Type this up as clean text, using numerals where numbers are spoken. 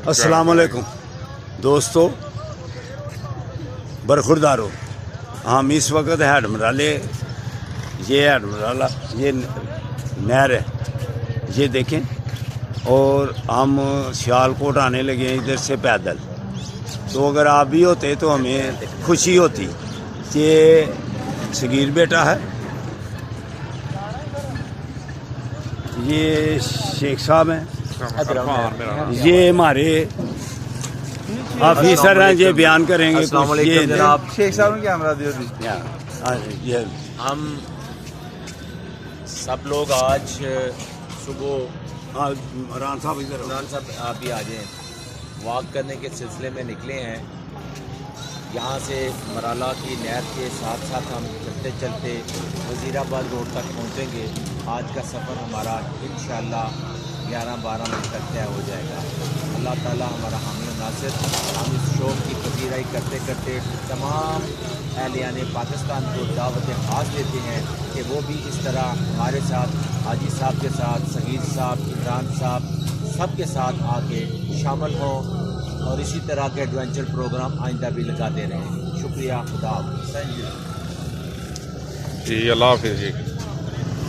السلام علیکم دوستو، برخوردارو. ہم اس وقت ہیڈ مرالے، یہ ہیڈ مرالہ، یہ نہر ہے، یہ دیکھیں. اور ہم سیال کوٹ آنے لگے ہیں ادھر سے پیدل. تو اگر آپ بھی ہوتے تو ہمیں خوشی ہوتی. یہ صغیر بیٹا ہے، یہ شیخ صاحب ہیں، یہ ہمارے آفیسر ہیں، یہ بیان کریں گے. السلام علیکم جناب. شیخ صاحب کی ہمراہ دیو ہم سب لوگ آج صبح عمران صاحب ادھر عمران صاحب آپ بھی آ جائیں، واک کرنے کے سلسلے میں نکلے ہیں. یہاں سے مرالہ کی نہر کے ساتھ ساتھ ہم چلتے چلتے وزیر آباد روڈ تک پہنچیں گے. آج کا سفر ہمارا انشاءاللہ 11-12 منٹ تک طے ہو جائے گا. اللہ تعالیٰ ہمارا حامی و ناصر. ہم اس شوق کی پذیرائی کرتے کرتے تمام اہلیان پاکستان کو دعوت خاص دیتے ہیں کہ وہ بھی اس طرح ہمارے ساتھ حاجی صاحب کے ساتھ، سعید صاحب، عمران صاحب سب کے ساتھ آ کے شامل ہوں اور اسی طرح کے ایڈونچر پروگرام آئندہ بھی لگاتے رہیں. شکریہ. خدا حافظ. جی اللہ حافظ. جی